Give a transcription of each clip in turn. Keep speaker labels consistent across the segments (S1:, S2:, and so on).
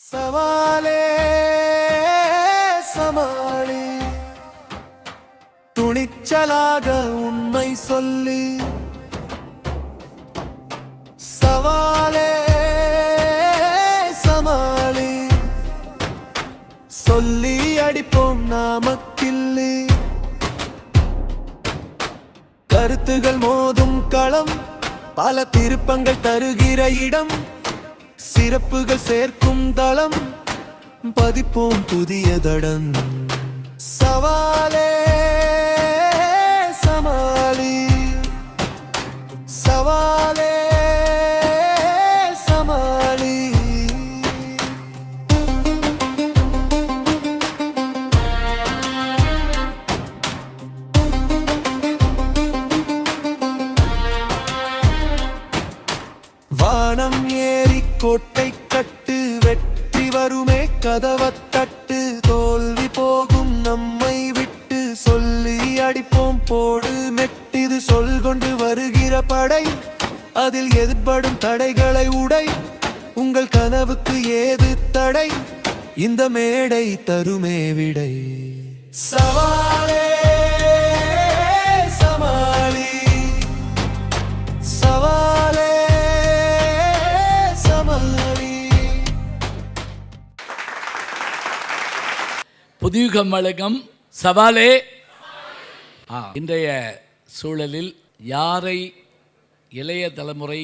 S1: சவாலே சமாளி, துணிச்சலாக உண்மை சொல்லி. சவாலே சமாளி, சொல்லி அடிப்போம் நாமக்கில்லி. கருத்துகள் மோதும் களம், பல திருப்பங்கள் தருகிற இடம். சிறப்புகள் சேர்க்கும் தளம், பதிப்போம் புதிய தடம். சவாலே சமாளி, சவாலே சமாளி. வானம் ஏறி கோட்டை கட்டு, வெற்றி வருமே கதவத் தட்டு. தோல்வி போகும் நம்மை விட்டு, சொல்லி அடிப்போம் போடு மெட்டிது. சொல் கொண்டு வருகிற படை, அதில் எதிர்படும் தடைகளை உடை. உங்கள் கனவுக்கு ஏது தடை, இந்த மேடை தருமே விடை. சவாலே சமாளி, சவாலே சமாளி.
S2: புதியுகம் வழங்கும் சவாலே. இன்றைய சூழலில் யாரை இளைய தலைமுறை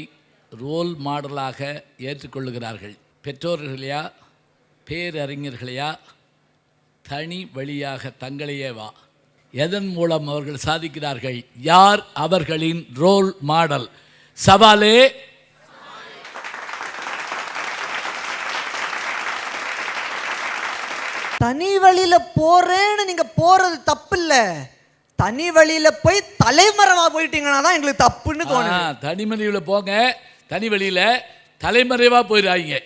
S2: ரோல் மாடலாக ஏற்றுக்கொள்ளுகிறார்கள்? பெற்றோர்களையா, பேரறிஞர்களையா, தனி வழியாக தங்களையே வா? எதன் மூலம் அவர்கள் சாதிக்கிறார்கள்? யார் அவர்களின் ரோல் மாடல்? சவாலே.
S3: தனி வழியில போறேன்னு நீங்க போறது தப்பு இல்ல, தனி வழியில போய் தலைமறைவா போயிட்டீங்கன்னா தான் எங்களுக்கு தப்புன்னு தோணுது.
S2: தனி வழியில போங்க, தனி வழியில தலைமறைவா போயிடாதீங்க.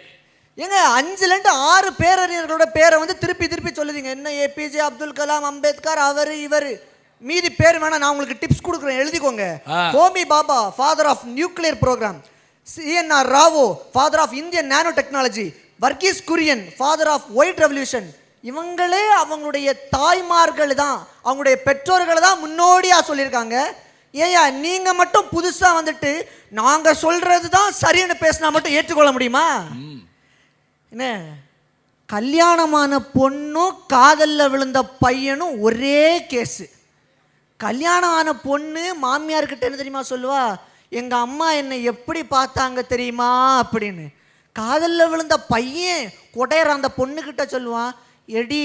S3: ஏங்க 5-6 பேரறிஞர்களோட பேரை வந்து திருப்பி திருப்பி சொல்லுதீங்க. என்ன ஏபிஜே அப்துல் கலாம், அம்பேத்கர், அவரு இவரு, மீதி பேர் வேணா நான் உங்களுக்கு டிப்ஸ் கொடுக்குறேன், எழுதிக்கோங்க. Homi Bhabha, father of nuclear program. CNR Rao, father of Indian nano technology. Verghese Kurien, father of white revolution. இவங்களே அவங்களுடைய தாய்மார்கள் தான், அவங்களுடைய பெற்றோர்களை தான் முன்னோடியா சொல்லியிருக்காங்க. ஏயா நீங்க மட்டும் புதுசா வந்துட்டு நாங்க சொல்றது தான் சரின்னு பேசினா மட்டும் ஏற்றுக்கொள்ள முடியுமா? என்ன, கல்யாணமான பொண்ணும் காதலில் விழுந்த பையனும் ஒரே கேஸு. கல்யாணம் ஆன பொண்ணு மாமியார்கிட்ட என்ன தெரியுமா சொல்லுவா? எங்கள் அம்மா என்னை எப்படி பார்த்தாங்க தெரியுமா அப்படின்னு. காதலில் விழுந்த பையன் கொடையிற அந்த பொண்ணுக்கிட்ட சொல்லுவான், எடி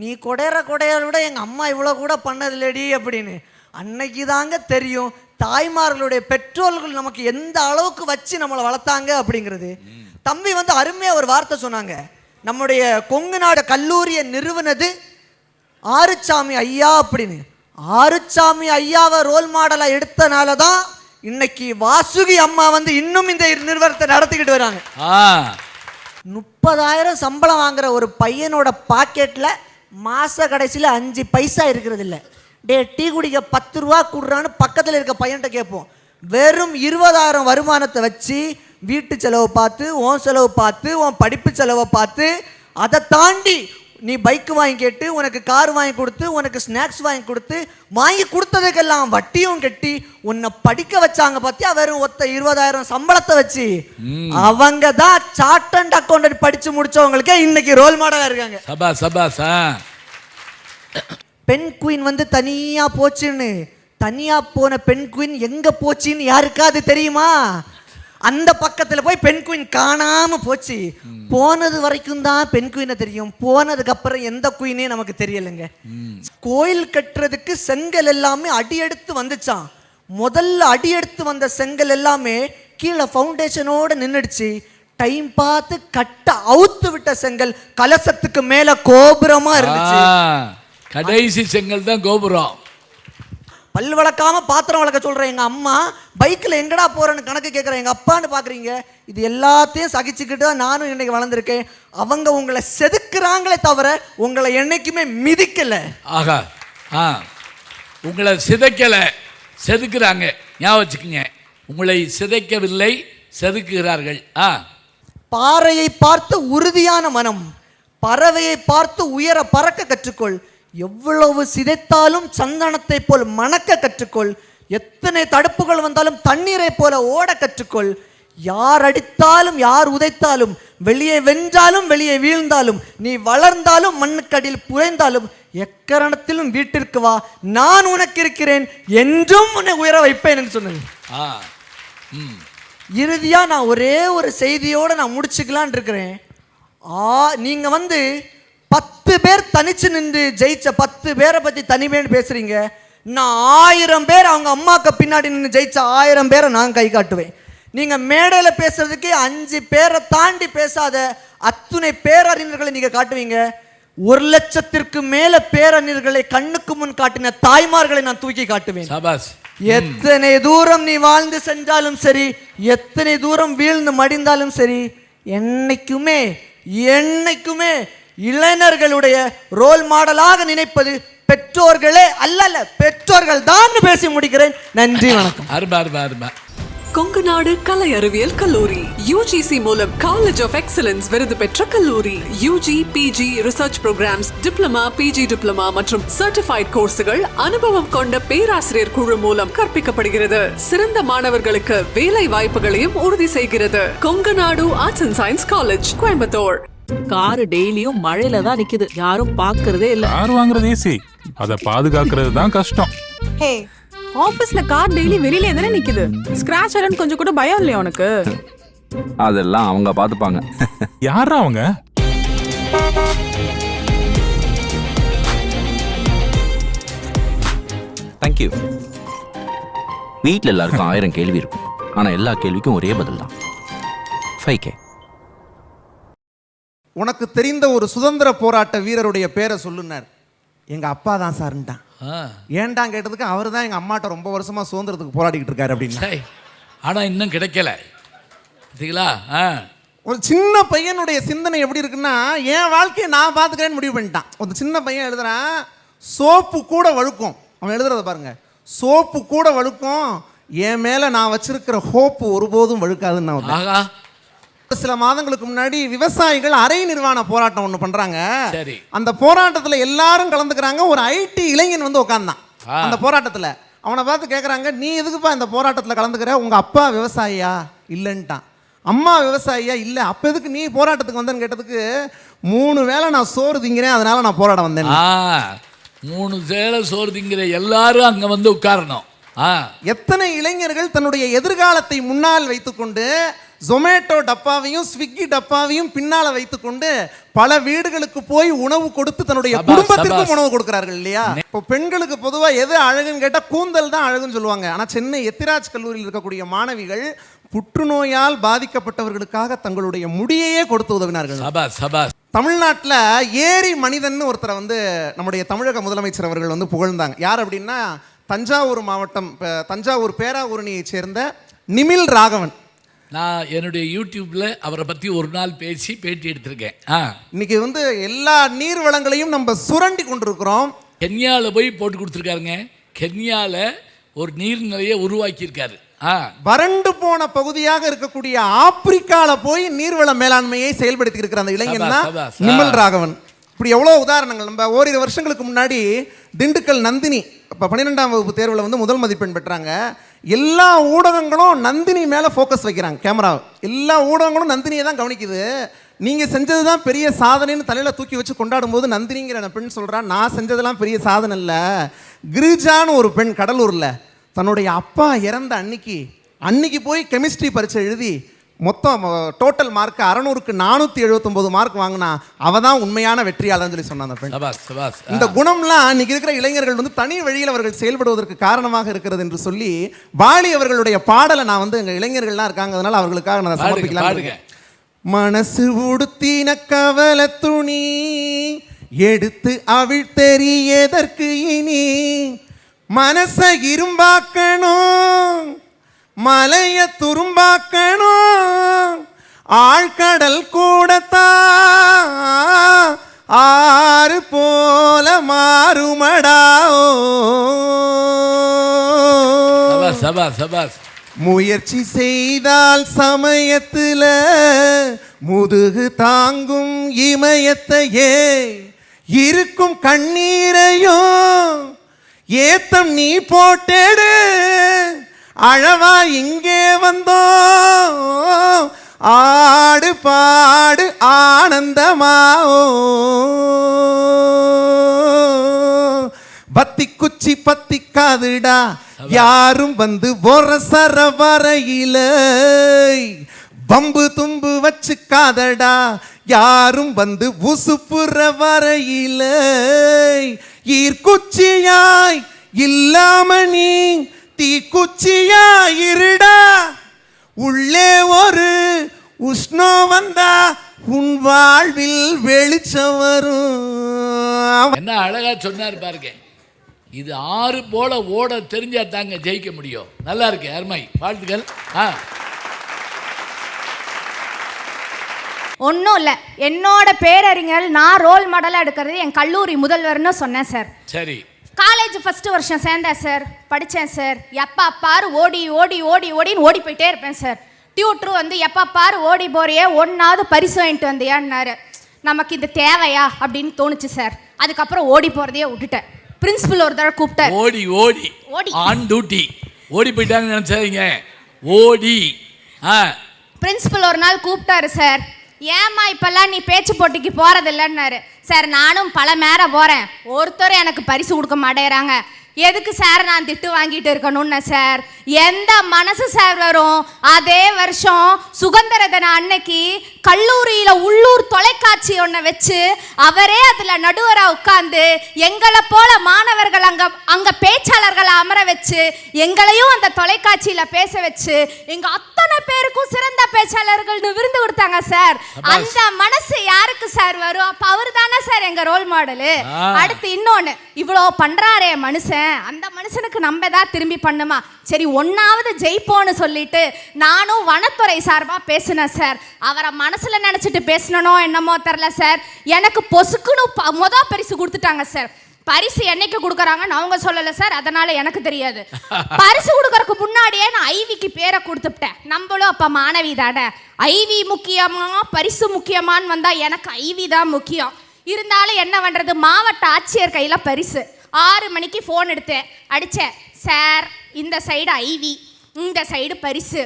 S3: நீ கொடையற விட எங்கள் அம்மா இவ்வளோ கூட பண்ணதில்லடி அப்படின்னு. அன்னைக்கு தாங்க தெரியும் தாய்மார்களுடைய பெற்றோர்கள் நமக்கு எந்த அளவுக்கு வச்சு நம்மளை வளர்த்தாங்க அப்படிங்கிறது. தம்பி வந்து அருமையாக ஒரு வார்த்தை சொன்னாங்க. நம்முடைய கொங்கு நாடு கல்லூரியை நிறுவனது ஆறுச்சாமி ஐயா அப்படின்னு. ஆறுச்சாமி ஐயாவை ரோல் மாடலாக எடுத்தனால தான் இன்னைக்கு வாசுகி அம்மா வந்து இன்னும் இந்த நிறுவனத்தை நடத்திக்கிட்டு வராங்க. 30,000 சம்பளம் வாங்குற ஒரு பையனோட பாக்கெட்டில் மாச கடைசியில் 5 பைசா இருக்கிறது இல்லை. டே டீ குடிக்க 10 ரூபா கொடுறான்னு பக்கத்தில் இருக்க பையன்கிட்ட கேட்போம். வெறும் 20,000 வருமானத்தை வச்சு வீட்டு செலவை பார்த்து, உன் செலவு பார்த்து, உன் படிப்பு செலவை பார்த்து, அதை தாண்டி நீ பைக்கு வாங்கி கேட்டு, உனக்கு கார் வாங்கி கொடுத்து, உனக்கு ஸ்நாக்ஸ் வாங்கி கொடுத்து, வாங்கி கொடுத்ததுக்கெல்லாம் வட்டியும் கட்டி உன்னை படிக்க வச்சாங்க பார்த்தியா? வெறும் 20,000 சம்பளத்தை வச்சு. அவங்க தான் சார்ட் அண்ட் அக்கௌண்டன்ட் படிச்சு முடிச்சவங்களுக்கே இன்னைக்கு ரோல் மாடலா இருக்காங்க. பெண் குயின் வந்து தனியா போச்சுன்னு, தனியா போன பெண் குயின் எங்க போச்சுன்னு யாருக்காவது தெரியுமா? அந்த பக்கத்தில் போய் பெண் குயின் காணாம போச்சு. போனது வரைக்கும் தான் பெண் குயினை தெரியும், போனதுக்கு அப்புறம் எந்த குயினே நமக்கு தெரியலைங்க. கோயில் கட்டுறதுக்கு செங்கல் எல்லாமே அடி எடுத்து வந்துச்சான். முதல்ல அடி எடுத்து வந்த செங்கல் எல்லாமே கீழே ஃபவுண்டேஷனோட நின்றுடுச்சு. டைம் பார்த்து கட்ட அவுத்து விட்ட செங்கல் கலசத்துக்கு மேல கோபுரமா இருந்துச்சு.
S2: கடைசி செங்கல் தான் கோபுரம்.
S3: பல் வளர்க்காம பாத்திரம் வளர்க்க சொல்கிறேன் எங்கள் அம்மா, பைக்கில் எங்கடா போகிறேன்னு கணக்கு கேட்குறேன் எங்கள் அப்பான்னு பார்க்குறீங்க. இது எல்லாத்தையும் சகிச்சுக்கிட்டு தான் நானும் இன்னைக்கு வளர்ந்துருக்கேன். அவங்க உங்களை செதுக்குறாங்களே தவிர உங்களை என்னைக்குமே மிதிக்கலை.
S2: ஆகா, உங்களை சிதைக்கலை, செதுக்குறாங்க. ஞாபகம் வச்சுக்கோங்க, உங்களை சிதைக்கவில்லை, செதுக்குகிறார்கள்.
S3: பாறையை பார்த்து உறுதியான மனம், பறவையை பார்த்து உயர பறக்க கற்றுக்கொள், எவ்வளவு சிதைத்தாலும் சந்தனத்தை போல் மணக்க கற்றுக்கொள், எத்தனை தடுப்புகள் வந்தாலும் தண்ணீரை போல ஓட கற்றுக்கொள், யார் அடித்தாலும் யார் உதைத்தாலும், வெளியே வென்றாலும் வெளியே வீழ்ந்தாலும், நீ வளர்ந்தாலும் மண்ணுக்கடியில் புரைந்தாலும், எக்கரணத்திலும் வீட்டிற்கு வா, நான் உனக்கு இருக்கிறேன், என்றும் உன்னை உயர வைப்பேன் என்று சொன்னது. இறுதியா நான் ஒரே ஒரு செய்தியோட நான் முடிச்சுக்கலான் இருக்கிறேன். நீங்க 10 பேர் தனிச்சு நின்று ஜெயிச்ச 10 பேரை பத்தி தனிமேன்னு பேசுறீங்க. நான் 1000 பேர் அவங்க அம்மாக்கு பின்னாடி நின்று ஜெயிச்ச 1000 பேரை நான் கை காட்டுவேன். நீங்க மேடையில பேசுறதுக்கு 5 பேரை தாண்டி பேசாத அத்துணை பேரறிஞர்களை நீங்க காட்டுவீங்க. 1,00,000க்கு மேல பேரறிஞர்களை கண்ணுக்கு முன் காட்டின தாய்மார்களை நான் தூக்கி காட்டுவேன். எத்தனை தூரம் நீ வாழ்ந்து சென்றாலும் சரி, எத்தனை தூரம் வீழ்ந்து மடிந்தாலும் சரி, என்னைக்குமே என்னைக்குமே இளைஞர்களுடைய ரோல் மாடலாக நினைப்பது பெற்றோர்களே அல்ல, பெற்றோர்கள் தான் பேசி முடிக்கிறேன். நன்றி, வணக்கம்.
S4: கொங்குநாடு கலை அறிவியல் கல்லூரி UGC மூலம் காலேஜ் ஆஃப் எக்ஸலன்ஸ் விருது பெற்ற கல்லூரி. UG, PG, research programs, diploma, PG diploma மற்றும் சர்டிஃபைட் கோர்ஸுகள் அனுபவம் கொண்ட பேராசிரியர் குழு மூலம் கற்பிக்கப்படுகிறது. சிறந்த மாணவர்களுக்கு வேலை வாய்ப்புகளையும் உறுதி செய்கிறது. Kongunadu arts and science college, Coimbatore.
S5: Car டெய்லியும் மழையில தான் நிக்குது, யாரும் பாக்குறதே இல்ல.
S6: கார் வாங்குறது ஈஸி, அத பாதுகாக்கிறது தான் கஷ்டம்.
S7: ஹே, ஆபீஸ்ல கார் டெய்லி வெளியில தானே நிக்குது, ஸ்கிராட்ச் ஆறன்னு கொஞ்சம் கூட பயம் இல்லையா உனக்கு?
S8: அதெல்லாம் அவங்க பாத்துப்பாங்க.
S6: யாரா அவங்க?
S8: தேங்க்யூ. வீட்டில் எல்லாருக்கும் 1000 கேள்வி இருக்கும், ஆனா எல்லா கேள்விக்கும் ஒரே பதில் தான். 5K.
S9: உனக்கு தெரிந்த ஒரு சுதந்திர போராட்ட வீரருடைய பேரை சொல்லுனார். எங்க அப்பா தான் சார்ன்ட்டான். ஏன்டான் கேட்டதுக்கு அவர் தான் எங்க அம்மாட்ட ரொம்ப வருஷமா சுதந்திரத்துக்கு போராடிக்கிட்டு இருக்காரு அப்படின்னு.
S2: ஆனா இன்னும் கிடைக்கல.
S9: ஒரு சின்ன பையனுடைய சிந்தனை எப்படி இருக்குன்னா, என் வாழ்க்கையை நான் பார்த்துக்கிறேன்னு முடிவு பண்ணிட்டான். ஒரு சின்ன பையன் எழுதுறான், சோப்பு கூட வழுக்கும். அவன் எழுதுறத பாருங்க, சோப்பு கூட வழுக்கும், என் மேல நான் வச்சிருக்கிற ஹோப்பு ஒருபோதும் வழுக்காதுன்னு. சில மாதங்களுக்கு முன்னாடி விவசாயிகள் அரை நிர்வாண போராட்டம் ஒன்று பண்றாங்க. அந்த போராட்டத்தில் எல்லாரும் கலந்துக்கிறாங்க. ஒரு IT இளைஞன் உட்கார்ந்தான் அந்த போராட்டத்தில். அவனை பார்த்து கேட்குறாங்க, நீ எதுக்குப்பா இந்த போராட்டத்தில் கலந்துக்கிற? உங்க அப்பா விவசாயியா? இல்லைன்ட்டான். அம்மா விவசாயியா? இல்லை. அப்போ எதுக்கு நீ போராட்டத்துக்கு வந்தேன்னு கேட்டதுக்கு, 3 வேளை நான் சோறு திங்கிறேன், அதனால நான் போராட வந்தேன்.
S2: 3 வேளை சோறு திங்கிற எல்லாரும் அங்க உட்காரணும்.
S9: எத்தனை இளைஞர்கள் தன்னுடைய எதிர்காலத்தை முன்னால் வைத்துக்கொண்டு ஜொமேட்டோ டப்பாவையும் ஸ்விக்கி டப்பாவையும் பின்னால வைத்துக்கொண்டு பல வீடுகளுக்கு போய் உணவு கொடுத்து தன்னுடைய குடும்பத்திற்கும் உணவு கொடுக்கிறார்கள் இல்லையா? இப்போ பெண்களுக்கு பொதுவா எது அழகுன்னு கேட்டா கூந்தல் தான் அழகுன்னு சொல்லுவாங்க. ஆனா சென்னை எத்திராஜ் கல்லூரியில் இருக்கக்கூடிய மாணவிகள் புற்றுநோயால் பாதிக்கப்பட்டவர்களுக்காக தங்களுடைய முடியையே கொடுத்து உதவினார்கள். தமிழ்நாட்டில் ஏரி மனிதன் ஒருத்தரை நம்முடைய தமிழக முதலமைச்சர் அவர்கள் புகழ்ந்தாங்க. யார் அப்படின்னா, தஞ்சாவூர் மாவட்டம் தஞ்சாவூர் பேராவூரணியை சேர்ந்த நிமில் ராகவன்.
S2: நான் என்னுடைய யூடியூப்ல அவரை பத்தி ஒரு நாள் பேசி பேட்டி எடுத்திருக்கேன்.
S9: இன்னைக்கு எல்லா நீர் வளங்களையும் நம்ம சுரண்டி கொண்டிருக்கிறோம்.
S2: கென்யாவில் போய் போட்டு கொடுத்துருக்காருங்க. கென்யாவில் ஒரு நீர்நிலையை உருவாக்கியிருக்காரு.
S9: வறண்டு போன பகுதியாக இருக்கக்கூடிய ஆப்பிரிக்கால போய் நீர்வள மேலாண்மையை செயல்படுத்தி இருக்கிற அந்த இளைஞன் தான் நிமல் ராகவன். இப்படி எவ்வளோ உதாரணங்கள். நம்ம ஓரிரு வருஷங்களுக்கு முன்னாடி திண்டுக்கல் நந்தினி இப்போ 12ஆம் வகுப்பு தேர்வில் முதல் மதிப்பெண் பெற்றாங்க. எல்லா ஊடகங்களும் நந்தினி மேலே ஃபோக்கஸ் வைக்கிறாங்க, கேமரா. எல்லா ஊடகங்களும் நந்தினியை தான் கவனிக்குது. நீங்கள் செஞ்சது தான் பெரிய சாதனைன்னு தலையில் தூக்கி வச்சு கொண்டாடும் போது நந்தினிங்கிற பெண் சொல்கிறான், நான் செஞ்சதெல்லாம் பெரிய சாதனை இல்லை. கிரிஜான்னு ஒரு பெண் கடலூரில் தன்னுடைய அப்பா இறந்த அன்னைக்கு போய் கெமிஸ்ட்ரி பரீட்சை எழுதி மொத்தம் டோட்டல் மார்க் 600க்கு 479 மார்க் வாங்கினா அவ தான் உண்மையான வெற்றியாளர்னு சொல்லி சொன்னான் அந்த பெண். இந்த குணம்லாம் இன்னைக்கு இருக்கிற இளைஞர்கள் தனி வழியில் அவர்கள் செயல்படுவதற்கு காரணமாக இருக்கிறது என்று சொல்லி வாலி அவர்களுடைய பாடலை நான் எங்க இளைஞர்கள்லாம் இருக்காங்க, அதனால அவர்களுக்காக நான் சமர்ப்பிக்கலாம். மனசு உடுத்தின கவலை துணி எடுத்து அவிழ் தெரியதற்கு இனி மனச இரும்பாக்கணும் மலைய துரும்பாக்கணும் ஆழ்கடல் கூடத்தான் ஆறு போல மாறுமடா. முயற்சி செய்தால் சமயத்துல முதுகு தாங்கும் இமயத்தையே இருக்கும் கண்ணீரையும் ஏத்தம் நீ போட்டேடு அழவா இங்கே வந்தோம் ஆடு பாடு ஆனந்தமாவோ பத்தி குச்சி பத்தி காதுடா யாரும் வந்து ஒரசர வரையில பம்பு தும்பு வச்சு காதடா யாரும் வந்து உசுப்புற வரையில ஈர்க்குச்சியாய் இல்லாம நீ தீக்குச்சியாய் இருடா உள்ளே ஒரு உஷ்ணம் வந்தா உன் வாழ்வில் வெளிச்சம் வரும்.
S2: என்ன அழகா சொன்னார் பாருங்க. இது ஆறு போல ஓட தெரிஞ்சா தாங்க ஜெயிக்க முடியும். நல்லா இருக்கு, அருமை, வாழ்த்துக்கள்.
S10: ஒன்றும் இல்லை, என்னோட பேரறிஞர் நான் ரோல் மாடலாக எடுக்கிறது என் கல்லூரி முதல்வர்னு சொன்னேன் சார்.
S2: சரி.
S10: காலேஜ் ஃபஸ்ட்டு வருஷம் சேர்ந்தேன் சார், படித்தேன் சார். எப்போ பாரு ஓடி ஓடி ஓடி ஓடின்னு ஓடி போயிட்டே இருப்பேன் சார். டியூட்ரு வந்து எப்போ பாரு ஓடி போறியே ஒன்றாவது பரிசு வாங்கிட்டு வந்தியான்னாரு. நமக்கு இது தேவையா அப்படின்னு தோணுச்சு சார். அதுக்கப்புறம் ஓடி போகிறதையே விட்டுட்டேன். பிரின்சிபல் ஒரு தடவை கூப்பிட்டார்.
S2: ஓடி ஓடி ஓடி ஆன் டியூட்டி ஓடி போயிட்டாங்கன்னு நினச்சாதீங்க, ஓடி.
S10: பிரின்சிபல் ஒரு நாள் கூப்பிட்டாரு சார். ஏம்மா இப்பெல்லாம் நீ பேச்சு போட்டிக்கு போகிறதில்லன்னாரு. சார் நானும் பல மேலே போகிறேன், ஒருத்தர் எனக்கு பரிசு கொடுக்க மாட்டேறாங்க. எதுக்கு சார் நான் திட்டு வாங்கிட்டு இருக்கணும்னு சார். எந்த மனசு சார் வரும்? அதே வருஷம் சுதந்திர தின அன்னைக்கு கல்லூரியில் உள்ளூர் தொலைக்காட்சி ஒன்றை வச்சு அவரே அதில் நடுவராக உட்கார்ந்து எங்களை போல மாணவர்கள் அங்கே பேச்சாளர்களை அமர வச்சு எங்களையும் அந்த தொலைக்காட்சியில் பேச வச்சு எங்கள் அத்தனை பேருக்கும் சிறந்த பேச்சாளர்கள்னு விருந்து கொடுத்தாங்க சார். அந்த மனசு யாருக்கு சார் வரும்? அப்போ அவர் தானே சார் எங்கள் ரோல் மாடலு. அடுத்து இன்னொன்று, இவ்வளோ பண்ணுறாரே மனுஷன், அந்த மனுஷனுக்கு நம்ம தான் திரும்பி பண்ணுமா? சரி ஒன்னாவது ஜெயிப்போன்னு சொல்லிட்டு நானும் வனத்துறை சார்பாக பேசினேன் சார். அவரை மனசுல நினைச்சிட்டு பேசணும் என்னமோ தெரில சார். எனக்கு பொசுக்குன்னு மொதல் பரிசு கொடுத்துட்டாங்க சார். பரிசு என்னைக்கு கொடுக்குறாங்கன்னு அவங்க சொல்லலை சார், அதனால எனக்கு தெரியாது. பரிசு கொடுக்கறதுக்கு முன்னாடியே நான் ஐவிக்கு பேரை கொடுத்துட்டேன். நம்மளும் அப்போ மாணவி தானே, ஐவி முக்கியமா பரிசு முக்கியமான்னு வந்தால் எனக்கு ஐவி தான் முக்கியம். இருந்தாலும் என்ன பண்ணுறது, மாவட்ட ஆட்சியர் கையில் பரிசு. 6 மணிக்கு ஃபோன் எடுத்தேன், அடித்தேன். சார் இந்த சைடு ஐவி, இந்த சைடு பரிசு,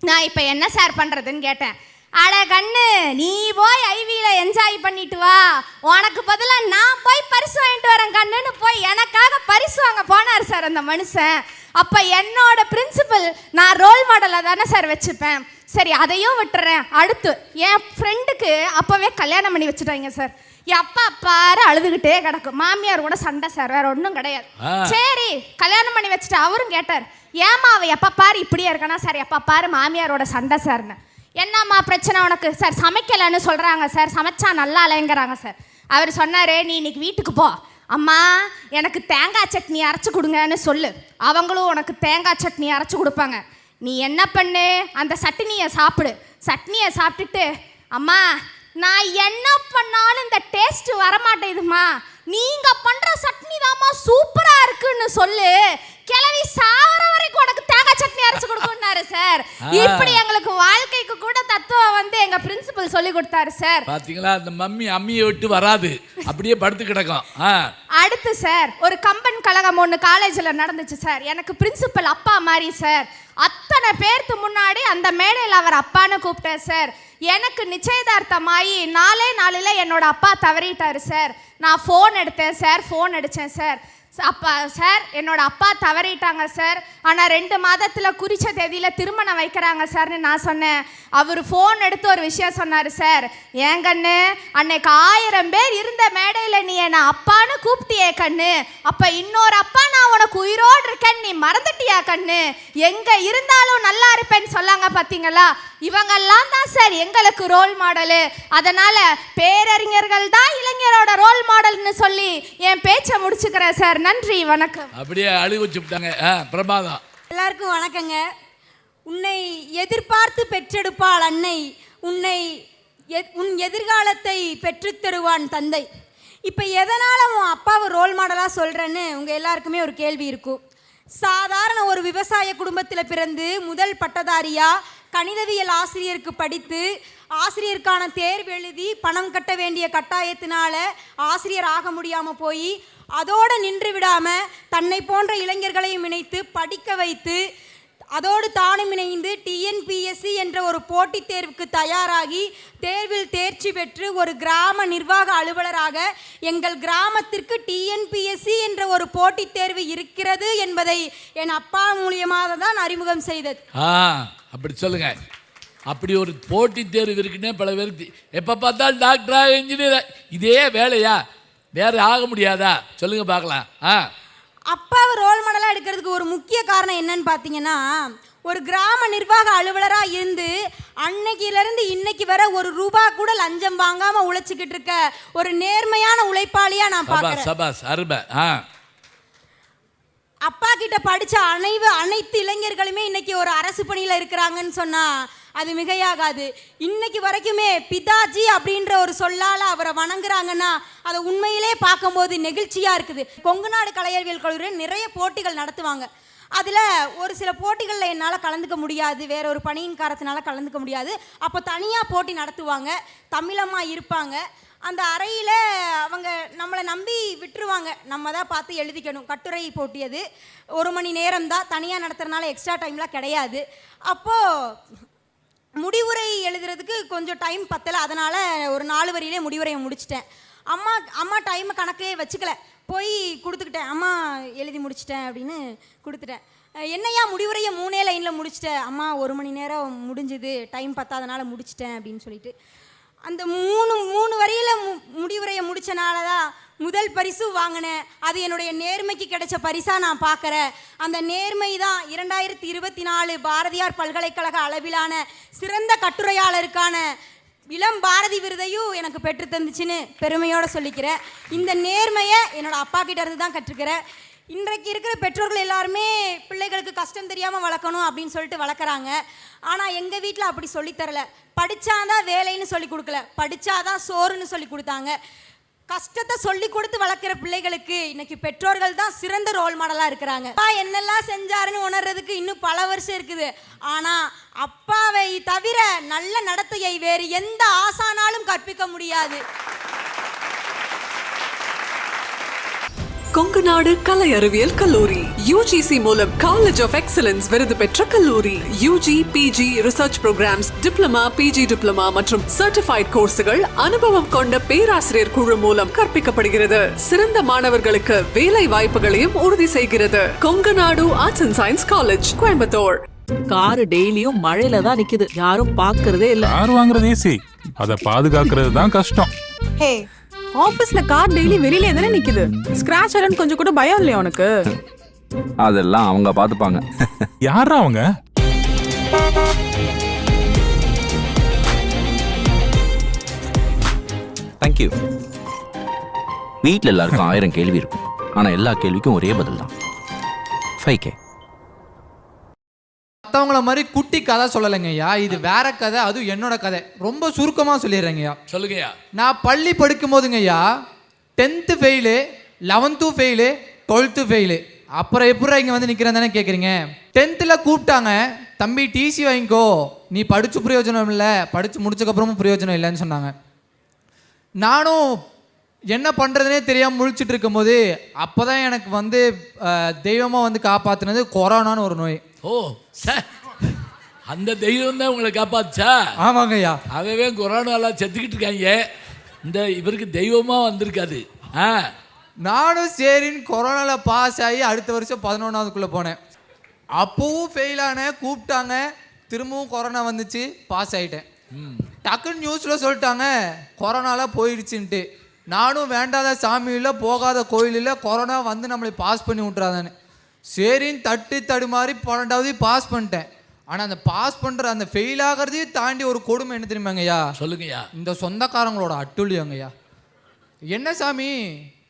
S10: நான் இப்போ என்ன சார் பண்ணுறதுன்னு கேட்டேன். அட கண்ணு, நீ போய் ஐவியில் என்ஜாய் பண்ணிட்டு வா, உனக்கு பதிலாக நான் போய் பரிசு வாங்கிட்டு வரேன் கண்ணுன்னு போய் எனக்காக பரிசு வாங்க போனார் சார் அந்த மனுஷன். அப்போ என்னோட பிரின்சிபல் நான் ரோல் மாடலை தானே சார் வச்சுப்பேன். சரி அதையும் விட்டுறேன். அடுத்து என் ஃப்ரெண்டுக்கு அப்போவே கல்யாணம் பண்ணி வச்சுட்டாங்க சார். எப்பா பாரு அழுதுகிட்டே கிடக்கும், மாமியார் கூட சண்டை சார், வேற ஒன்றும் கிடையாது. சரி கல்யாணம் பண்ணி வச்சுட்டு அவரும் கேட்டார், ஏமா அவ எப்போ பாரு இப்படியே இருக்கானா சார்? எப்போ பாரு மாமியாரோட சண்டை சார்னு. என்னம்மா பிரச்சனை உனக்கு? சார் சமைக்கலைன்னு சொல்கிறாங்க சார், சமைச்சா நல்லா இல்லைங்கிறாங்க சார். அவர் சொன்னார், நீ இன்னைக்கு வீட்டுக்கு போ, அம்மா எனக்கு தேங்காய் சட்னி அரைச்சி கொடுங்கன்னு சொல்லு, அவங்களும் உனக்கு தேங்காய் சட்னி அரைச்சி கொடுப்பாங்க. நீ என்ன பண்ணு, அந்த சட்னியை சாப்பிடு. சட்னியை சாப்பிட்டுட்டு, அம்மா நான் என்ன பண்ணாலும் இந்த டேஸ்ட் வரமாட்டேதுமா, நீங்க பண்ற சட்னி தாம்மா சூப்பரா இருக்குன்னு சொல்லு, கிளவி சாவர வரைக்கும் உனக்கு தேங்காய் சட்னி அரைச்சு கொடுக்குன்னாரு சார். இப்படி எங்களுக்கு வாழ்க்கைக்கு கூட தத்துவம் வந்து எங்க பிரின்சிபல் சொல்லி கொடுத்தாரு சார்.
S2: பாத்தீங்களா, அந்த மம்மி அம்மியை விட்டு வராது, அப்படியே படுத்து கிடக்கும்.
S10: அடுத்து சார் ஒரு கம்பன் கழகம் ஒன்று காலேஜில் நடந்துச்சு சார். எனக்கு பிரின்சிபல் அப்பா மாதிரி சார். அத்தனை பேருக்கு முன்னாடி அந்த மேடையில் அவர் அப்பான்னு கூப்பிட்டார் சார். எனக்கு நிச்சயதார்த்தமாகி 4 நாளில் என்னோட அப்பா தவறிட்டார் சார். நான் ஃபோன் எடுத்தேன் சார், ஃபோன் அடித்தேன் சார். அப்பா சார் என்னோட அப்பா தவறிட்டாங்க சார், ஆனால் 2 மாதத்தில் குறித்த தேதியில் திருமணம் வைக்கிறாங்க சார்னு நான் சொன்னேன். அவர் ஃபோன் எடுத்து ஒரு விஷயம் சொன்னார் சார். ஏன் கண்ணு, அன்னைக்கு 1000 பேர் இருந்த மேடையில் நீ என்னை அப்பான்னு கூப்பிட்டியே கண்ணு, அப்போ இன்னொரு அப்பா நான் உனக்கு உயிரோடு இருக்கேன்னு நீ மறந்துட்டியா கண்ணு? எங்கே இருந்தாலும் நல்லா இருப்பேன்னு சொல்லாங்க பார்த்தீங்களா? இவங்கெல்லாம் தான் சார் எங்களுக்கு ரோல் மாடலு. அதனால் பேரறிஞர்கள் தான் இளைஞரோட ரோல் மாடல்னு சொல்லி என் பேச்சை முடிச்சுக்கிறேன் சார். நன்றி, வணக்கம்.
S2: அப்படியே அழுகு வச்சுட்டாங்க. பிரமாதம்.
S11: எல்லாருக்கும் வணக்கங்க. உன்னை எதிர்பார்த்து பெற்றெடுப்பாள் அன்னை, உன் எதிர்காலத்தை பெற்றுத்தருவான் தந்தை. இப்போ எதனால் உன் அப்பாவை ரோல் மாடலாக சொல்கிறேன்னு உங்கள் எல்லாருக்குமே ஒரு கேள்வி இருக்கும். சாதாரண ஒரு விவசாய குடும்பத்தில் பிறந்து முதல் பட்டதாரியாக கணிதவியல் ஆசிரியருக்கு படித்து ஆசிரியருக்கான தேர்வு எழுதி பணம் கட்ட வேண்டிய கட்டாயத்தினால ஆசிரியர் ஆக முடியாமல் போய் அதோடு நின்று விடாமல் தன்னை போன்ற இளைஞர்களையும் இணைத்து படிக்க வைத்து அதோடு தானும் இணைந்து டிஎன்பிஎஸ்சி என்ற ஒரு போட்டித் தேர்வுக்கு தயாராகி தேர்வில் தேர்ச்சி பெற்று ஒரு கிராம நிர்வாக அலுவலராக எங்கள் கிராமத்திற்கு டிஎன்பிஎஸ்சி என்ற ஒரு போட்டித் தேர்வு இருக்கிறது என்பதை என் அப்பா மூலியமாக தான் அறிமுகம் செய்தது.
S2: அப்படி சொல்லுங்க. அப்படி ஒரு போட்டித் தேர்வு இருக்குன்னே பல பேருக்கு எப்போ பார்த்தாலும் டாக்டரா இன்ஜினியர் இதே வேலையா வேற ஆக முடியாதா சொல்லுங்க பார்க்கலாம்.
S11: அப்பாவை ரோல் மாடலாக எடுக்கிறதுக்கு ஒரு முக்கிய காரணம் என்னன்னு பார்த்தீங்கன்னா, ஒரு கிராம நிர்வாக அலுவலராக இருந்து அன்னைக்கிலேருந்து இன்னைக்கு வர ஒரு ரூபா கூட லஞ்சம் வாங்காமல் உழைச்சிக்கிட்டு இருக்க ஒரு நேர்மையான உழைப்பாளியாக நான் பார்க்குறேன். அப்பா கிட்ட படித்த அனைத்து இளைஞர்களுமே இன்னைக்கு ஒரு அரசு பணியில் இருக்கிறாங்கன்னு சொன்னால் அது மிகையாகாது. இன்னைக்கு வரைக்குமே பிதாஜி அப்படின்ற ஒரு சொல்லால் அவரை வணங்குறாங்கன்னா அதை உண்மையிலே பார்க்கும்போது நெகிழ்ச்சியாக இருக்குது. கொங்கு நாடு கலை அறிவியல் கல்லூரியில் நிறைய போட்டிகள் நடத்துவாங்க. அதில் ஒரு சில போட்டிகளில் என்னால் கலந்துக்க முடியாது, வேற ஒரு பணியின் காரணத்தினால கலந்துக்க முடியாது. அப்போ தனியாக போட்டி நடத்துவாங்க, தமிழம்மா இருப்பாங்க. அந்த அறையில் அவங்க நம்மளை நம்பி விட்டுருவாங்க, நம்ம தான் பார்த்து எழுதிக்கணும். கட்டுரை போட்டி அது 1 மணி நேரம் தான், தனியாக நடத்துறதுனால எக்ஸ்ட்ரா டைம்லாம் கிடையாது. அப்போது முடிவுரை எழுதுறதுக்கு கொஞ்சம் டைம் பத்தலை, அதனால் ஒரு 4 வரியிலே முடிவுரையை முடிச்சிட்டேன். அம்மா டைமை கணக்கே வச்சுக்கல, போய் கொடுத்துக்கிட்டேன். அம்மா எழுதி முடிச்சிட்டேன் அப்படின்னு கொடுத்துட்டேன். என்னையா முடிவுரையை 3 லைனில் முடிச்சிட்டேன். அம்மா 1 மணி நேரம் முடிஞ்சுது, டைம் பத்தாதனால முடிச்சிட்டேன் அப்படின்னு சொல்லிட்டு அந்த 3 வரியில் முடிவுரையை முடித்தனால தான் முதல் பரிசு வாங்கினேன். அது என்னுடைய நேர்மைக்கு கிடைச்ச பரிசாக நான் பார்க்குறேன். அந்த நேர்மை தான் 2024 பாரதியார் பல்கலைக்கழக அளவிலான சிறந்த கட்டுரையாளருக்கான இளம் பாரதி விருதையும் எனக்கு பெற்று தந்துச்சுன்னு பெருமையோடு சொல்லிக்கிறேன். இந்த நேர்மையை என்னோடய அப்பா கிட்ட இருந்து தான் கற்றுக்கிறேன். இன்றைக்கு இருக்கிற பெற்றோர்கள் எல்லாருமே பிள்ளைகளுக்கு கஷ்டம் தெரியாமல் வளர்க்கணும் அப்படின்னு சொல்லிட்டு வளர்க்குறாங்க. ஆனால் எங்கள் வீட்டில் அப்படி சொல்லித்தரல. படித்தாதான் வேலைன்னு சொல்லி கொடுக்கல, படித்தாதான் சோறுன்னு சொல்லி கொடுத்தாங்க. கஷ்டத்தை சொல்லி கொடுத்து வளர்க்குற பிள்ளைகளுக்கு இன்னைக்கு பெற்றோர்கள் தான் சிறந்த ரோல் மாடலாக இருக்கிறாங்க. அப்பா என்னெல்லாம் செஞ்சாருன்னு உணர்றதுக்கு இன்னும் பல வருஷம் இருக்குது. ஆனால் அப்பாவை தவிர நல்ல நடத்தையை வேறு எந்த ஆசானாலும் கற்பிக்க முடியாது.
S4: கொங்கு நாடு கலை அறிவியல் கல்லூரி UGC மூலம் காலேஜ் ஆஃப் எக்ஸலன்ஸ் விருது பெற்ற கல்லூரி. UG, PG, research programs, diploma, PG diploma மற்றும் சர்டிஃபைட் கோர்ஸுகள் அனுபவம் கொண்ட பேராசிரியர் குழு மூலம் கற்பிக்கப்படுகிறது. சிறந்த மாணவர்களுக்கு வேலை வாய்ப்புகளையும் உறுதி செய்கிறது. கொங்கு நாடு arts and science college, Coimbatore.
S5: Car டெய்லியும் மழையில தான் நிக்குது, யாரும் பாக்குறதே இல்ல.
S6: கார் வாங்குறது ஈஸி, அதை பாதுகாக்கிறது தான் கஷ்டம்.
S7: ஹே, ஆபீஸ்ல கார் டெய்லி வெளியில தானே நிக்குது, ஸ்கிராட்ச் ஆறன்னு கொஞ்சம் கூட பயம் இல்லையா உனக்கு?
S8: அதெல்லாம் அவங்க பாத்துப்பாங்க.
S6: யாரா அவங்க?
S8: தேங்க்யூ. வீட்டில் எல்லாருக்கும் 1000 கேள்வி இருக்கும், ஆனா எல்லா கேள்விக்கும் ஒரே பதில் தான், 5K.
S12: மற்றவங்கள மாதிரி குட்டி கதை சொல்லலைங்க ஐயா, இது வேற கதை, அதுவும் என்னோட கதை. ரொம்ப சுருக்கமாக சொல்லிடுறேங்க ஐயா.
S2: சொல்லுங்கய்யா.
S12: நான் பள்ளி படிக்கும் போதுங்க ஐயா 10th fail, 11th fail, 12th fail. அப்புறம் எப்படி இங்கே வந்து நிற்கிறேன் தானே கேட்குறீங்க. 10th கூப்பிட்டாங்க, தம்பி டிசி வாங்கிக்கோ, நீ படித்து பிரயோஜனம் இல்லை, படித்து முடிச்சக்கப்புறமும் பிரயோஜனம் இல்லைன்னு சொன்னாங்க. நானும் என்ன பண்ணுறதுனே தெரியாமல் முழிச்சிட்டு இருக்கும்போது அப்போ தான் எனக்கு வந்து தெய்வமாக வந்து காப்பாற்றினது கொரோனான்னு ஒரு நோய்.
S2: ஓ சார், அந்த தெய்வம் தான் உங்களை காப்பாச்சா?
S12: ஆமாங்க ஐயா.
S2: அவவே கொரோனாலாம் செத்துக்கிட்டு இருக்காங்க, இந்த இவருக்கு தெய்வமாக வந்திருக்காது.
S12: நானும் சரின்னு கொரோனாவில் பாஸ் ஆகி அடுத்த வருஷம் 11ஆவதுக்குள்ளே போனேன். அப்போவும் ஃபெயில் ஆனேன், கூப்பிட்டாங்க, திரும்பவும் கொரோனா வந்துச்சு, பாஸ் ஆகிட்டேன். டக்குன்னு நியூஸில் சொல்லிட்டாங்க கொரோனாலாம் போயிடுச்சுன்ட்டு. நானும் வேண்டாத சாமி இல்லை, போகாத கோயில் இல்லை, கொரோனா வந்து நம்மளை பாஸ் பண்ணி விட்றாதானே சரின்னு தட்டு தடுமாறி 12வது பாஸ் பண்ணிட்டேன். ஆனால் அந்த பாஸ் பண்ணுற அந்த ஃபெயில் ஆகிறதையும் தாண்டி ஒரு கொடுமை என்ன தெரியுமாங்கய்யா?
S2: சொல்லுங்கய்யா.
S12: இந்த சொந்தக்காரங்களோட அட்டுழியங்கய்யா. என்ன சாமி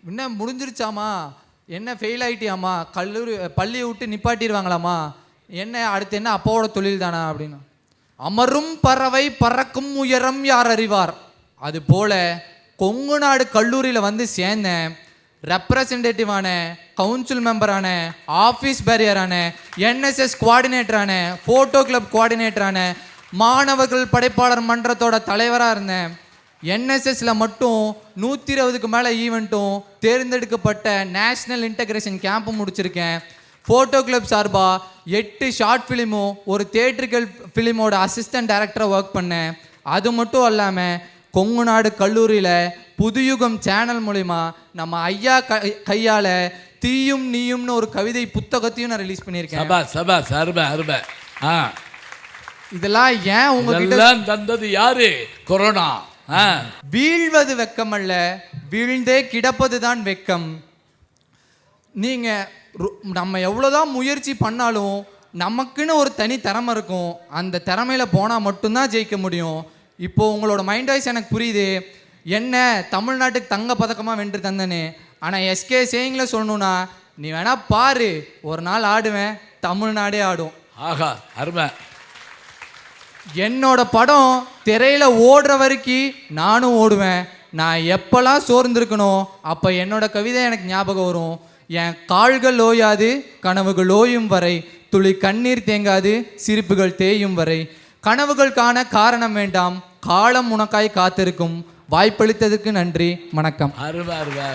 S12: என்ன முடிஞ்சிருச்சாமா, என்ன ஃபெயில் ஆகிட்டியாமா, பள்ளியை விட்டு நிப்பாட்டிடுவாங்களாமா, என்ன அடுத்து என்ன அப்பாவோட தொழில் தானா அப்படின்னு. அமரும் பறவை பறக்கும் உயரம் யார் அறிவார். அது போல கொங்கு நாடு கல்லூரியில் வந்து சேர்ந்தேன். ரெப்ரசன்டேட்டிவான, கவுன்சில் மெம்பரான, ஆஃபீஸ் பேரியரான, NSS கோஆர்டினேட்டரான, ஃபோட்டோ கிளப் கோஆர்டினேட்டரான, மாணவர்கள் படைப்பாளர் மன்றத்தோட தலைவராக இருந்தேன். என்எஸ்எஸ்ல மட்டும் 120க்கு மேலே ஈவெண்ட்டும் தேர்ந்தெடுக்கப்பட்ட நேஷ்னல் இன்டகிரேஷன் கேம்பும் முடிச்சிருக்கேன். ஃபோட்டோ கிளப் சார்பாக 8 ஷார்ட் ஃபிலிமும் ஒரு தியேட்ரிக்கல் ஃபிலிமோட அசிஸ்டன்ட் டைரக்டராக ஒர்க் பண்ணேன். அது மட்டும் இல்லாமல் கொங்கு நாடு கல்லூரியில் புதுயுகம் சேனல் மூலிமா நம்ம ஐயா கையால் தீயும் நீயும்னு ஒரு கவிதை புத்தகத்தையும் நான் ரிலீஸ் பண்ணியிருக்கேன். இதெல்லாம் ஏன் உங்ககிட்ட
S2: தந்தது யாரு? கொரோனா.
S12: வீழ்வது வெக்கம் அல்ல, வீழ்ந்தே கிடப்பது தான் வெக்கம். நம்ம எவ்வளோதான் முயற்சி பண்ணாலும் நமக்குன்னு ஒரு தனி திறமை இருக்கும். அந்த திறமையில போனால் மட்டும்தான் ஜெயிக்க முடியும். இப்போ உங்களோட மைண்ட் வாய்ஸ் எனக்கு புரியுது. என்ன தமிழ்நாட்டுக்கு தங்க பதக்கமாக வென்று தந்தனே. ஆனால் எஸ்கே சேயிங்கில் சொல்லணும்னா, நீ வேணா பாரு, ஒரு நாள் ஆடுவேன், தமிழ்நாடே ஆடும்.
S2: ஆஹா, அருமை.
S12: என்னோட படம் திரையில ஓடுற வரைக்கும் நானும் ஓடுவேன். நான் எப்பெல்லாம் சோர்ந்திருக்கணும் அப்போ என்னோட கவிதை எனக்கு ஞாபகம் வரும். என் கால்கள் ஓயாது, கனவுகள் ஓயும் வரை, துளி கண்ணீர் தேங்காது, சிரிப்புகள் தேயும் வரை. கனவுகள் காண காரணம் வேண்டாம், காலம் உனக்காய் காத்திருக்கும். வாய்ப்பளித்ததுக்கு நன்றி, வணக்கம்.
S2: அருமை அருமை.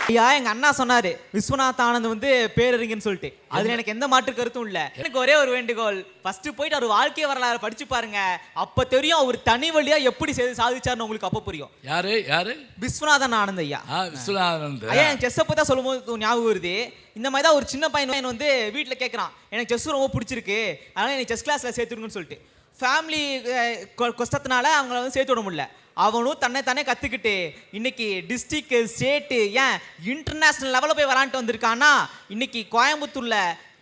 S13: ஐயா, எங்க அண்ணா சொன்னாரு விஸ்வநாத் ஆனந்த் வந்து பேரறிஞர்னு சொல்லிட்டு. அதுல எனக்கு எந்த மாற்று கருத்தும் இல்ல. எனக்கு ஒரே ஒரு வேண்டுகோள், ஃபர்ஸ்ட் போயிட்டு அவர் வாழ்க்கை வரலாறு படிச்சு பாருங்க. அப்ப தெரியும் அவர் தனி வழியா எப்படி சாதிச்சாருன்னு உங்களுக்கு அப்ப புரியும்.
S2: யாரு யாரு?
S13: விஸ்வநாதன் ஆனந்த் ஐயா.
S2: விஸ்வநாதன்
S13: ஐயா, எனக்கு செஸ் பத்தி சொல்லும் போது ஞாபகம் வருது. இந்த மாதிரி தான் ஒரு சின்ன பையன் வந்து வீட்டில் கேட்குறான், எனக்கு செஸ் ரொம்ப பிடிச்சிருக்கு, அதனால எனக்கு செஸ் கிளாஸ்ல சேர்த்துருங்கன்னு சொல்லிட்டு. ஃபேமிலி கஷ்டத்தினால அவங்கள வந்து சேர்த்து விட முடியல. அவனும் தன்னை கற்றுக்கிட்டு இன்னைக்கு டிஸ்ட்ரிக்ட், ஸ்டேட்டு, ஏன் இன்டர்நேஷ்னல் லெவலில் போய் வரான்ட்டு வந்திருக்கான்னா, இன்னைக்கு கோயம்புத்தூர்ல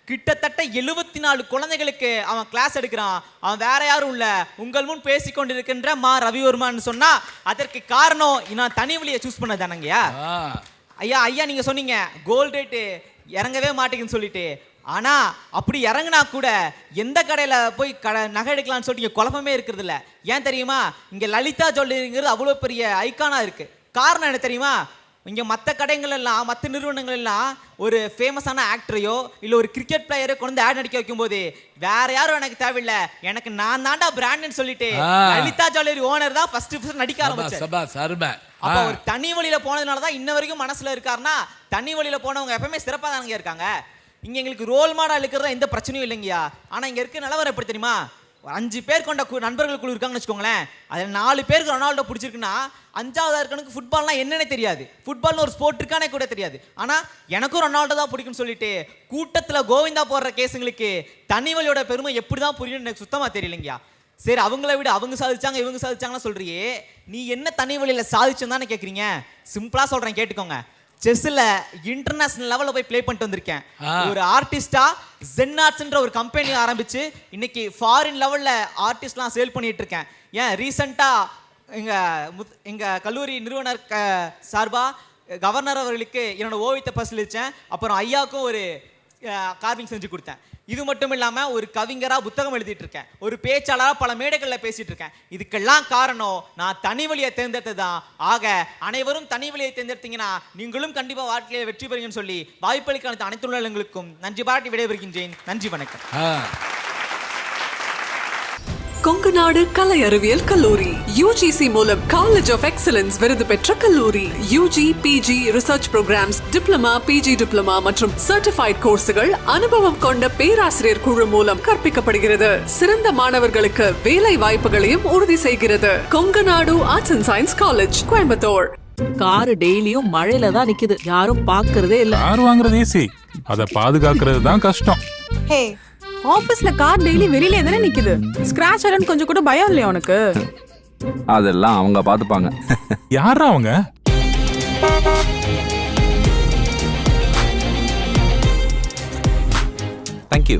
S13: கிட்டத்தட்ட 74 குழந்தைகளுக்கு அவன் கிளாஸ் எடுக்கிறான். அவன் வேற யாரும் இல்லை, உங்கள் முன் பேசிக்கொண்டிருக்கின்ற மா ரவிவர்மான்னு சொன்னா அதற்கு காரணம் நான் தனி வழியை சூஸ் பண்ணதானங்கய்யா. ஐயா நீங்க சொன்னீங்க கோல்டு ரேட்டு இறங்கவே மாட்டேங்குன்னு சொல்லிட்டு. ஆனா அப்படி இறங்கினா கூட எந்த கடையில போய் நகை எடுக்கலாம்னு சொல்லிட்டு குழப்பமே இருக்கிறது இல்ல. ஏன் தெரியுமா? இங்க லலிதா ஜுவல்லரிங்கிறது அவ்வளவு பெரிய ஐக்கானா இருக்கு. காரணம் என்ன தெரியுமா? இங்க மற்ற கடைகள் எல்லாம், மற்ற நிறுவனங்கள் எல்லாம் ஒரு ஃபேமஸான ஆக்டரையோ இல்ல ஒரு கிரிக்கெட் பிளேயரோ கொண்டு ஆட் நடிக்க வைக்கும் போது வேற யாரும் எனக்கு தேவையில்லை, எனக்கு நான் தாண்டா பிராண்ட்னு சொல்லிட்டு லலிதா ஜுவல்லரி ஓனர் தான் ஃபர்ஸ்ட் நடிக்க ஆரம்பிச்சாரு. அப்ப ஒரு தனி வழியில போனதுனாலதான் இன்ன வரைக்கும் மனசுல இருக்காருன்னா, தனி வழியில போனவங்க எப்பவுமே சிறப்பா தானங்க இருக்காங்க. இங்க எங்களுக்கு ரோல் மாடல் இருக்கிறதா எந்த பிரச்சனையும் இல்லைங்கய்யா. ஆனா இங்க இருக்க நிலவரம் எப்படி தெரியுமா? 5 பேர் கொண்ட நண்பர்கள் குழு இருக்காங்கன்னு வச்சுக்கோங்களேன். அதில் 4 பேருக்கு ரொனால்டோ பிடிச்சிருக்குன்னா 5வது இருக்கனுக்கு ஃபுட்பால்னா என்னன்னே தெரியாது, ஃபுட்பால்னு ஒரு ஸ்போர்ட் இருக்கானே கூட தெரியாது. ஆனா எனக்கும் ரொனால்டோ தான் பிடிக்கும்னு சொல்லிட்டு கூட்டத்தில் கோவிந்தா போடுற கேஸுங்களுக்கு தனி வழியோட பெருமை எப்படிதான் புரியும்னு எனக்கு சுத்தமா தெரியலைங்கய்யா. சரி, அவங்கள விட அவங்க சாதிச்சாங்க இவங்க சாதிச்சாங்கன்னு சொல்றியே, நீ என்ன தனி வழியில சாதிச்சுன்னு தானே கேட்குறீங்க. சிம்பிளா சொல்றேன் கேட்டுக்கோங்க. செஸ்ல இன்டர்நேஷனல் லெவலில் போய் ப்ளே பண்ணிட்டு வந்திருக்கேன். ஒரு ஆர்டிஸ்டா ஜென்னாட்ஸ்ன்ற ஒரு கம்பெனி ஆரம்பிச்சு இன்னைக்கு ஃபாரின் லெவலில் ஆர்டிஸ்ட்லாம் சேல் பண்ணிட்டு இருக்கேன். ஏன் ரீசெண்டா எங்க கல்லூரி நிறுவனர் சார்பா கவர்னர் அவர்களுக்கு என்னோட ஓவியத்தை பரிசீலிச்சேன். அப்புறம் ஐயாவுக்கும் ஒரு கார்விங் செஞ்சு கொடுத்தேன். இது மட்டும் இல்லாம ஒரு கவிஞரா புத்தகம் எழுதிட்டு இருக்கேன், ஒரு பேச்சாளரா பல மேடைகளில் பேசிட்டு இருக்கேன். இதுக்கெல்லாம் காரணம் நான் தனி வழியை தேர்ந்தெடுத்ததுதான். ஆக அனைவரும் தனி வழியை தேர்ந்தெடுத்தீங்கன்னா நீங்களும் கண்டிப்பா வாழ்க்கையில வெற்றி பெறுங்கன்னு சொல்லி வாய்ப்பளிக்க அனைத்து உள்ளங்களுக்கும் நன்றி பாராட்டி விடைபெறுகின்றேன். நன்றி, வணக்கம்.
S4: கொங்கு நாடு கலை அறிவியல் கல்லூரி UGC மூலம் காலேஜ் ஆஃப் எக்ஸலன்ஸ் விருது பெற்ற கல்லூரி. UG, PG, research programs, diploma, PG diploma மற்றும் சர்டிஃபைட் கோர்ஸ்கள் அனுபவம் கொண்ட பேராசிரியர் குழு மூலம் கற்பிக்கப்படுகிறது. சிறந்த மாணவர்களுக்கு வேலை வாய்ப்புகளையும் உறுதி செய்கிறது. கொங்கு நாடு arts and science college, Coimbatore.
S5: Car டெய்லியும் மழையில தான் நிக்குது, யாரும் பாக்குறதே இல்ல.
S6: கார் வாங்குறது ஈஸி, அத பாதுகாக்கிறது தான் கஷ்டம்.
S7: ஹே, ஆபீஸ்ல கார் டெய்லி வெளியில தானே நிக்குது, ஸ்கிராட்ச் ஆறன்னு கொஞ்சம் கூட பயம் இல்லையா உனக்கு?
S8: அதெல்லாம் அவங்க பாத்துப்பாங்க.
S6: யாரா அவங்க?
S8: தேங்க்யூ.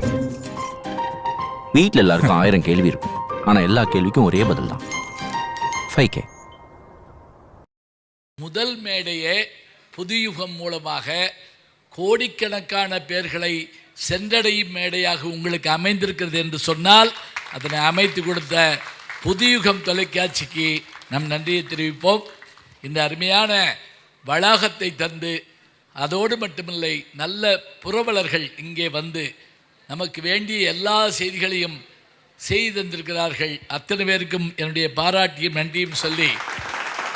S8: வீட்டில் எல்லாருக்கும் 1000 கேள்வி இருக்கும், ஆனா எல்லா கேள்விக்கும் ஒரே பதில் தான், 5K.
S2: முதல் மேடையே புதுயுகம் மூலமாக கோடிக்கணக்கான பேர்களை சென்றடையும் மேடையாக உங்களுக்கு அமைந்திருக்கிறது என்று சொன்னால், அதனை அமைத்து கொடுத்த புதுயுகம் தொலைக்காட்சிக்கு நம் நன்றியை தெரிவிப்போம். இந்த அருமையான வளாகத்தை தந்து அதோடு மட்டுமில்லை, நல்ல புரவலர்கள் இங்கே வந்து நமக்கு வேண்டிய எல்லா செய்திகளையும் செய்து தந்திருக்கிறார்கள். அத்தனை பேருக்கும் என்னுடைய பாராட்டியும் நன்றியும் சொல்லி,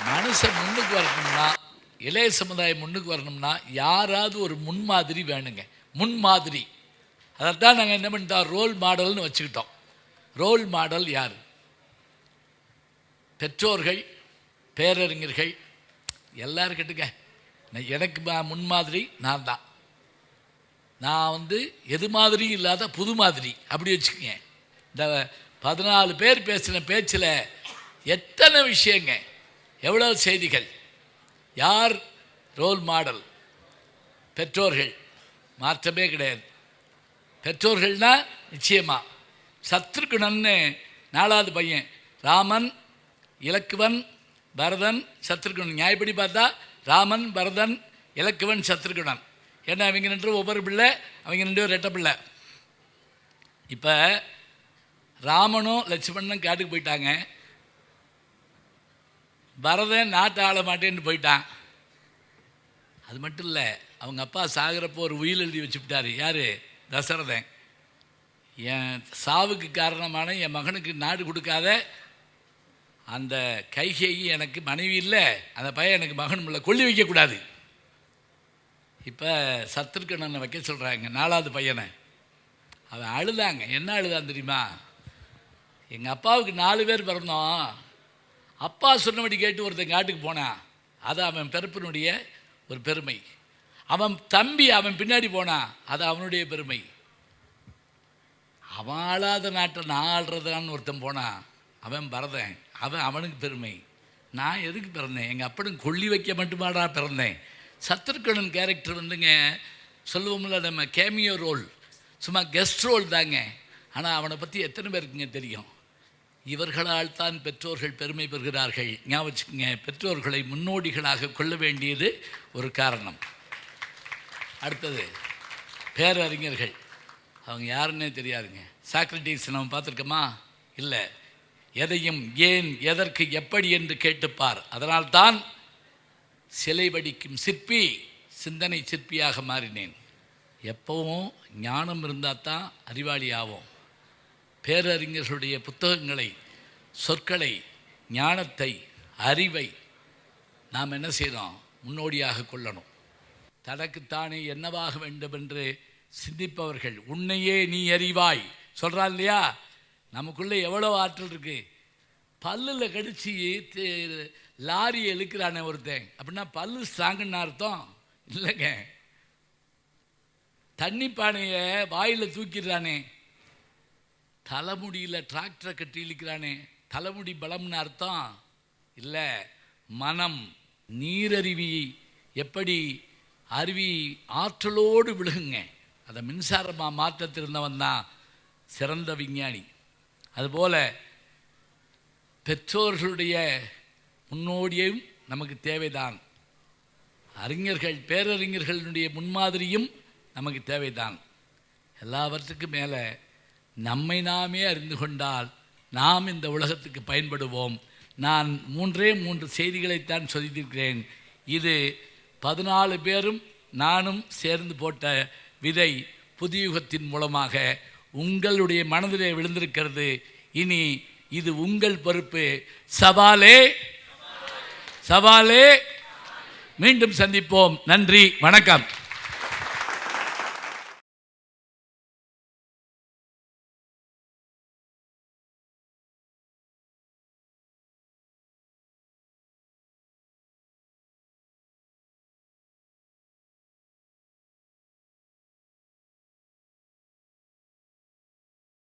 S2: மனுஷன் முன்னுக்கு வரணும்னா, இளைய சமுதாயம் முன்னுக்கு வரணும்னா யாராவது ஒரு முன்மாதிரி வேணுங்க. முன்மாதிரி, அதைத்தான் நாங்கள் என்ன பண்ணிட்டோம், ரோல் மாடல்னு வச்சுக்கிட்டோம். ரோல் மாடல் யார்? பெற்றோர்கள், பேரறிஞர்கள் எல்லாரும் கேட்டுங்க. எனக்கு முன்மாதிரி நான் தான். நான் எது மாதிரியும் இல்லாத புது மாதிரி அப்படி வச்சுக்கோங்க. இந்த 14 பேர் பேசின பேச்சில் எத்தனை விஷயங்க, எவ்வளோ செய்திகள். யார் ரோல் மாடல்? பெற்றோர்கள், மாற்றமே கிடையாது. பெற்றோர்கள்னா நிச்சயமாக சத்ருகுணன்னு 4வது பையன், ராமன், இலக்குவன், பரதன், சத்ருகுணன். நியாயப்படி பார்த்தா ராமன், பரதன், இலக்குவன், சத்ருகுணன். ஏன்னா அவங்க 2 ஒவ்வொரு பிள்ளை, அவங்க 2 ரெட்டை பிள்ளை. இப்போ ராமனும் லட்சுமணனும் காட்டுக்கு போயிட்டாங்க. பரதன் நாட்டை ஆள மாட்டேன்னு போயிட்டான். அது மட்டும் இல்லை, அவங்க அப்பா சாகிறப்போ ஒரு உயில் எழுதி வச்சுவிட்டார். யார்? தசரதன். என் சாவுக்கு காரணமான என் மகனுக்கு நாடு கொடுக்காத அந்த கைகேயி எனக்கு மனைவி இல்லை, அந்த பையன் எனக்கு மகனும் இல்லை, கொல்லி வைக்கக்கூடாது. இப்போ சத்ருகணனை வைக்க சொல்கிறாங்க 4வது பையனை. அவன் அழுதாங்க. என்ன அழுதான் தெரியுமா? எங்கள் அப்பாவுக்கு 4 பேர் பிறந்தோம், அப்பா சொன்னபடி கேட்டு ஒருத்தன் காட்டுக்கு போனான், அது அவன் பிறப்பினுடைய ஒரு பெருமை. அவன் தம்பி அவன் பின்னாடி போனான், அது அவனுடைய பெருமை. அவன் ஆளாத நாட்டை நான் ஆள்றதான்னு ஒருத்தன் போனான், அவன் பரதன், அவனுக்கு பெருமை. நான் எதுக்கு பிறந்தேன்? எங்கள் அப்பனும் கொல்லி வைக்க மட்டுமாடா பிறந்தேன். சத்ருகணன் கேரக்டர் சொல்லுவோம்ல நம்ம கேமியோ ரோல், சும்மா கெஸ்ட் ரோல் தாங்க. ஆனால் அவனை பற்றி எத்தனை பேருக்குங்க தெரியும்? இவர்களால் தான் பெற்றோர்கள் பெருமை பெறுகிறார்கள். ஞாபகம் வச்சுக்கோங்க, பெற்றோர்களை முன்னோடிகளாக கொள்ள வேண்டியது ஒரு காரணம். அடுத்தது பேரறிஞர்கள். அவங்க யாருன்னே தெரியாதுங்க. சாக்ரட்டிஸ் நம்ம பார்த்துருக்கோமா? இல்லை. எதையும் ஏன், எதற்கு, எப்படி என்று கேட்டுப்பார். அதனால்தான் சிலை வடிக்கும் சிற்பி சிந்தனை சிற்பியாக மாறினேன். எப்பவும் ஞானம் இருந்தால் தான் அறிவாளி ஆகும். பேரறிஞர்களுடைய புத்தகங்களை, சொற்களை, ஞானத்தை, அறிவை நாம் என்ன செய்யணும்? முன்னோடியாக கொள்ளணும். தனக்குத்தானே என்னவாக வேண்டும் என்று சிந்திப்பவர்கள். உன்னையே நீ அறிவாய் சொல்கிறான் இல்லையா? நமக்குள்ளே எவ்வளோ ஆற்றல் இருக்குது. பல்லில் கடிச்சு லாரியை இழுக்கிறானே ஒருத்தன், அப்படின்னா பல்லு ஸ்ட்ராங்குன்னு அர்த்தம் இல்லைங்க. தண்ணி பானையை வாயில் தூக்கிடுறானே, தலைமுடியில் டிராக்டரை கட்டி இழுக்கிறானே, தலைமுடி பலம்னு அர்த்தம் இல்லை. மனம், நீரருவி எப்படி அருவி ஆற்றலோடு விழுகுங்க, அதை மின்சாரமாக மாற்ற தெரிந்தவன் தான் சிறந்த விஞ்ஞானி. அதுபோல் பெற்றோர்களுடைய முன்னோடியும் நமக்கு தேவைதான். அறிஞர்கள், பேரறிஞர்களுடைய முன்மாதிரியும் நமக்கு தேவைதான். எல்லாவற்றுக்கும் மேலே நம்மை நாமே அறிந்து கொண்டால் நாம் இந்த உலகத்துக்கு பயன்படுவோம். நான் 3 செய்திகளைத்தான் சொல்லியிருக்கிறேன். இது 14 பேரும் நானும் சேர்ந்து போட்ட விதை புதியுகத்தின் மூலமாக உங்களுடைய மனதிலே விழுந்திருக்கிறது. இனி இது உங்கள் பொறுப்பு. சவாலே சவாலே. மீண்டும் சந்திப்போம். நன்றி, வணக்கம்.